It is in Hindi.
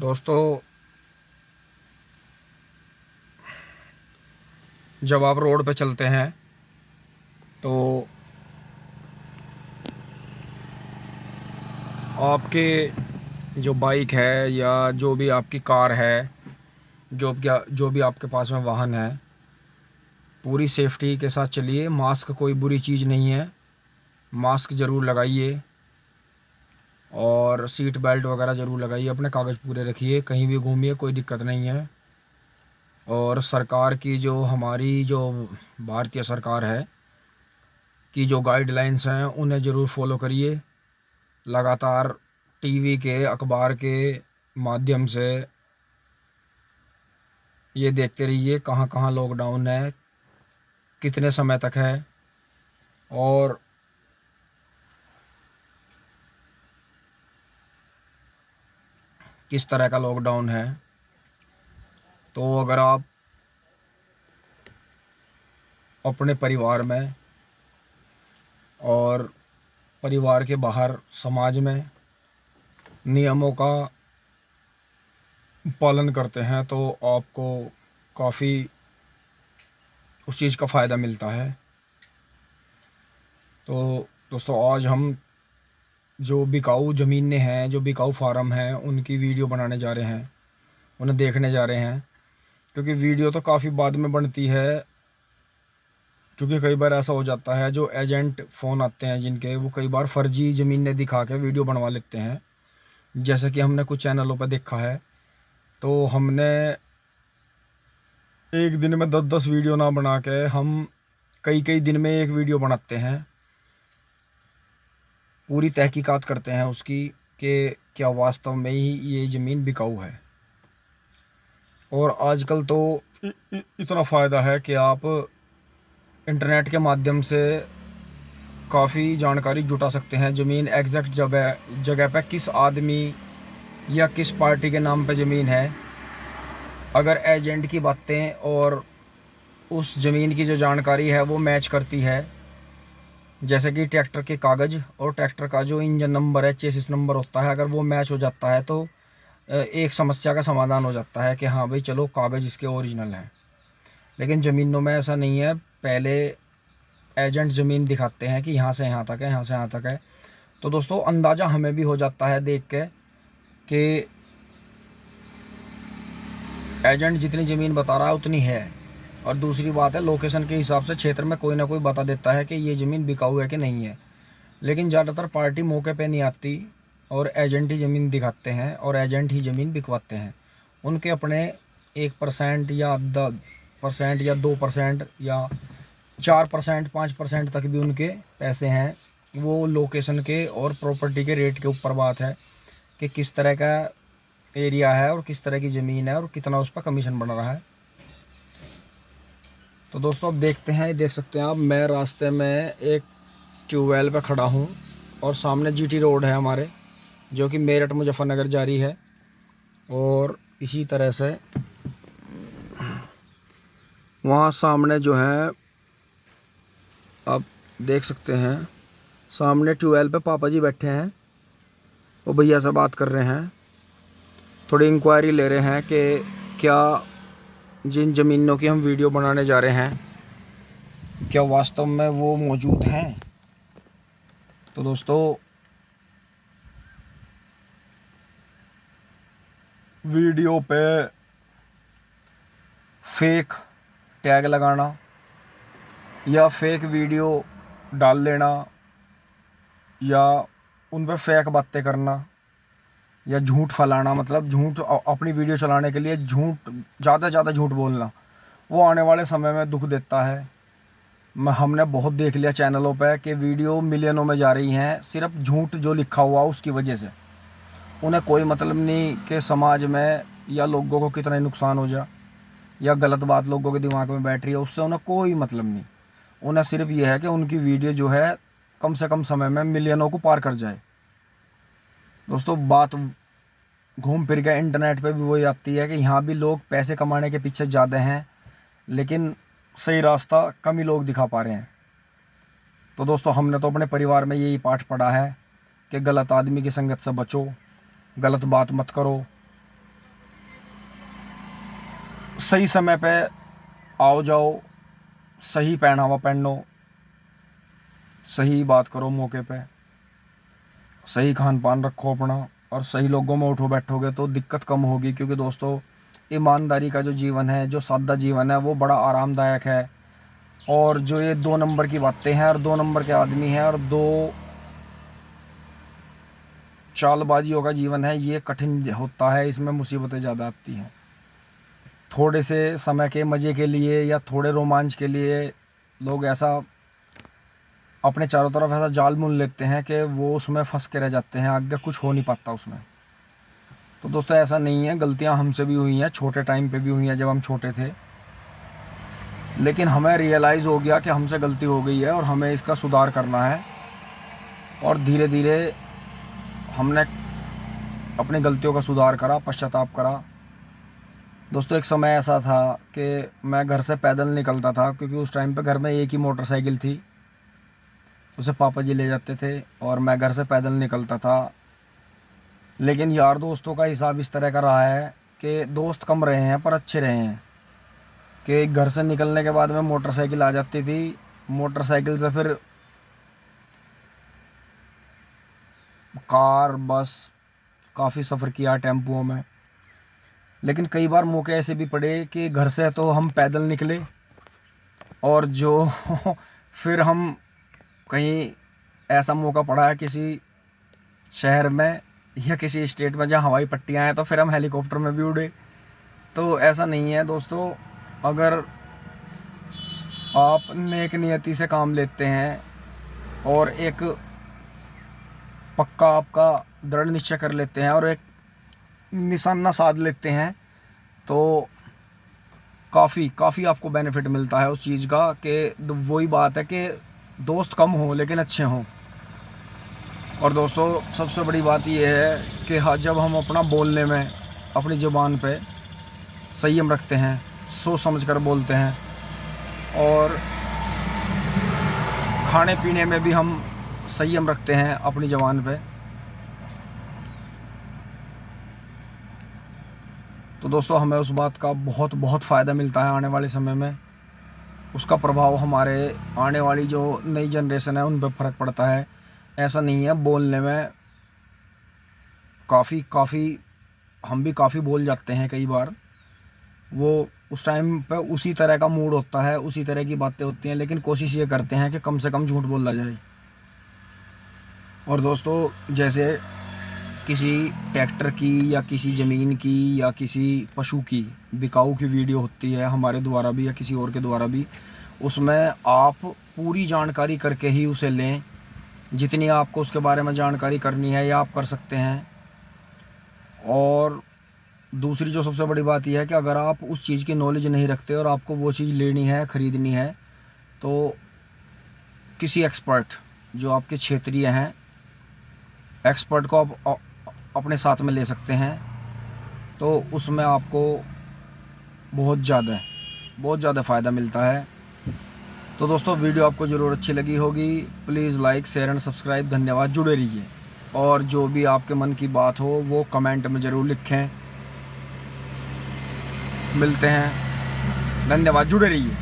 दोस्तों, जब आप रोड पे चलते हैं तो आपके जो बाइक है या जो भी आपकी कार है, जो भी आपके पास में वाहन है, पूरी सेफ्टी के साथ चलिए। मास्क कोई बुरी चीज़ नहीं है, मास्क ज़रूर लगाइए और सीट बेल्ट वगैरह ज़रूर लगाइए। अपने कागज़ पूरे रखिए, कहीं भी घूमिए, कोई दिक्कत नहीं है। और सरकार की हमारी जो भारतीय सरकार है की जो गाइडलाइंस हैं उन्हें ज़रूर फॉलो करिए। लगातार टीवी के, अखबार के माध्यम से ये देखते रहिए कहाँ कहाँ लॉकडाउन है, कितने समय तक है और किस तरह का लॉकडाउन है। तो अगर आप अपने परिवार में और परिवार के बाहर समाज में नियमों का पालन करते हैं तो आपको काफ़ी उस चीज़ का फ़ायदा मिलता है। तो दोस्तों, आज हम जो बिकाऊ ज़मीनें हैं, जो बिकाऊ फार्म हैं, उनकी वीडियो बनाने जा रहे हैं, उन्हें देखने जा रहे हैं। क्योंकि वीडियो तो काफ़ी बाद में बनती है, क्योंकि कई बार ऐसा हो जाता है जो एजेंट फ़ोन आते हैं जिनके, वो कई बार फ़र्जी ज़मीनें दिखा के वीडियो बनवा लेते हैं। जैसे कि हमने कुछ चैनलों पर देखा है। तो हमने एक दिन में 10-10 वीडियो ना बना के हम कई कई दिन में एक वीडियो बनाते हैं, पूरी तहकीकात करते हैं उसकी कि क्या वास्तव में ही ये ज़मीन बिकाऊ है। और आजकल तो इतना फ़ायदा है कि आप इंटरनेट के माध्यम से काफ़ी जानकारी जुटा सकते हैं। ज़मीन एग्जैक्ट जगह जगह पे किस आदमी या किस पार्टी के नाम पे ज़मीन है, अगर एजेंट की बातें और उस ज़मीन की जो जानकारी है वो मैच करती है, जैसे कि ट्रैक्टर के कागज़ और ट्रैक्टर का जो इंजन नंबर है, चेसिस नंबर होता है, अगर वो मैच हो जाता है तो एक समस्या का समाधान हो जाता है कि हाँ भाई चलो कागज़ इसके ओरिजिनल हैं। लेकिन ज़मीनों में ऐसा नहीं है। पहले एजेंट ज़मीन दिखाते हैं कि यहाँ से यहाँ तक है, यहाँ से यहाँ तक है। तो दोस्तों, अंदाज़ा हमें भी हो जाता है देख के कि एजेंट जितनी ज़मीन बता रहा है उतनी है। और दूसरी बात है, लोकेशन के हिसाब से क्षेत्र में कोई ना कोई बता देता है कि ये ज़मीन बिकाऊ है कि नहीं है। लेकिन ज़्यादातर पार्टी मौके पे नहीं आती और एजेंट ही ज़मीन दिखाते हैं और एजेंट ही ज़मीन बिकवाते हैं। उनके अपने 1% या 10% या 2% या 4%, 5% तक भी उनके पैसे हैं। वो लोकेशन के और प्रॉपर्टी के रेट के ऊपर बात है कि किस तरह का एरिया है और किस तरह की ज़मीन है और कितना उस पर कमीशन बन रहा है। तो दोस्तों, अब देखते हैं, देख सकते हैं आप, मैं रास्ते में एक ट्यूबवेल पे खड़ा हूँ और सामने जीटी रोड है हमारे, जो कि मेरठ मुजफ्फरनगर जा रही है। और इसी तरह से वहाँ सामने जो है आप देख सकते हैं, सामने ट्यूबवेल पे पापा जी बैठे हैं, वो भैया से बात कर रहे हैं, थोड़ी इंक्वायरी ले रहे हैं कि क्या जिन ज़मीनों की हम वीडियो बनाने जा रहे हैं क्या वास्तव में वो मौजूद हैं। तो दोस्तों, वीडियो पे फेक टैग लगाना या फेक वीडियो डाल देना या उन पर फेक बातें करना या झूठ फैलाना, मतलब झूठ अपनी वीडियो चलाने के लिए झूठ, ज़्यादा से ज़्यादा झूठ बोलना, वो आने वाले समय में दुख देता है। हमने बहुत देख लिया चैनलों पे कि वीडियो मिलियनों में जा रही हैं सिर्फ झूठ जो लिखा हुआ उसकी वजह से। उन्हें कोई मतलब नहीं कि समाज में या लोगों को कितना नुकसान हो जाए या गलत बात लोगों के दिमाग में बैठ रही है, उससे उन्हें कोई मतलब नहीं। उन्हें सिर्फ ये है कि उनकी वीडियो जो है कम से कम समय में मिलियनों को पार कर जाए। दोस्तों, बात घूम फिर के इंटरनेट पे भी वही आती है कि यहाँ भी लोग पैसे कमाने के पीछे ज़्यादा हैं, लेकिन सही रास्ता कम ही लोग दिखा पा रहे हैं। तो दोस्तों, हमने तो अपने परिवार में यही पाठ पढ़ा है कि गलत आदमी की संगत से बचो, गलत बात मत करो, सही समय पे आओ जाओ, सही पहनावा पहनो, सही बात करो मौके पे, सही खान पान रखो अपना, और सही लोगों में उठो बैठोगे तो दिक्कत कम होगी। क्योंकि दोस्तों, ईमानदारी का जो जीवन है, जो सादा जीवन है, वो बड़ा आरामदायक है। और जो ये 2 नंबर की बातें हैं और 2 नंबर के आदमी हैं और 2 चालबाजियों का जीवन है, ये कठिन होता है, इसमें मुसीबतें ज़्यादा आती हैं। थोड़े से समय के मज़े के लिए या थोड़े रोमांच के लिए लोग ऐसा अपने चारों तरफ ऐसा जाल बुन लेते हैं कि वो उसमें फंस के रह जाते हैं, आगे कुछ हो नहीं पाता उसमें। तो दोस्तों, ऐसा नहीं है, गलतियां हमसे भी हुई हैं, छोटे टाइम पे भी हुई हैं जब हम छोटे थे। लेकिन हमें रियलाइज़ हो गया कि हमसे गलती हो गई है और हमें इसका सुधार करना है। और धीरे धीरे हमने अपनी गलतियों का सुधार करा, पश्चाताप करा। दोस्तों, एक समय ऐसा था कि मैं घर से पैदल निकलता था, क्योंकि उस टाइम पे घर में एक ही मोटरसाइकिल थी, उसे पापा जी ले जाते थे और मैं घर से पैदल निकलता था। लेकिन यार दोस्तों का हिसाब इस तरह का रहा है कि दोस्त कम रहे हैं पर अच्छे रहे हैं। कि घर से निकलने के बाद में मोटरसाइकिल आ जाती थी, मोटरसाइकिल से फिर कार, बस, काफ़ी सफ़र किया टेम्पुओं में। लेकिन कई बार मौके ऐसे भी पड़े कि घर से तो हम पैदल निकले और जो फिर हम कहीं ऐसा मौका पड़ा है किसी शहर में या किसी स्टेट में जहाँ हवाई पट्टियाँ हैं, तो फिर हम हेलीकॉप्टर में भी उड़े। तो ऐसा नहीं है दोस्तों, अगर आप नेक नियति से काम लेते हैं और एक पक्का आपका दृढ़ निश्चय कर लेते हैं और एक निशाना साध लेते हैं, तो काफ़ी आपको बेनिफिट मिलता है उस चीज़ का। कि वही बात है कि दोस्त कम हो लेकिन अच्छे हों। और दोस्तों, सबसे बड़ी बात यह है कि हाँ, जब हम अपना बोलने में, अपनी ज़ुबान पे संयम रखते हैं, सोच समझ कर बोलते हैं, और खाने पीने में भी हम संयम रखते हैं अपनी ज़ुबान पे, तो दोस्तों हमें उस बात का बहुत फ़ायदा मिलता है आने वाले समय में। उसका प्रभाव हमारे आने वाली जो नई जनरेशन है उन पर फ़र्क पड़ता है। ऐसा नहीं है, बोलने में काफ़ी हम भी काफ़ी बोल जाते हैं कई बार। वो उस टाइम पे उसी तरह का मूड होता है, उसी तरह की बातें होती हैं, लेकिन कोशिश ये करते हैं कि कम से कम झूठ बोला जाए। और दोस्तों, जैसे किसी ट्रैक्टर की या किसी ज़मीन की या किसी पशु की बिकाऊ की वीडियो होती है हमारे द्वारा भी या किसी और के द्वारा भी, उसमें आप पूरी जानकारी करके ही उसे लें। जितनी आपको उसके बारे में जानकारी करनी है या आप कर सकते हैं। और दूसरी जो सबसे बड़ी बात यह है कि अगर आप उस चीज़ की नॉलेज नहीं रखते और आपको वो चीज़ लेनी है, ख़रीदनी है, तो किसी एक्सपर्ट जो आपके क्षेत्रीय हैं, एक्सपर्ट को आप अपने साथ में ले सकते हैं। तो उसमें आपको बहुत ज़्यादा फ़ायदा मिलता है। तो दोस्तों, वीडियो आपको ज़रूर अच्छी लगी होगी। Please like, share and subscribe. धन्यवाद, जुड़े रहिए। और जो भी आपके मन की बात हो वो कमेंट में ज़रूर लिखें। मिलते हैं, धन्यवाद, जुड़े रहिए।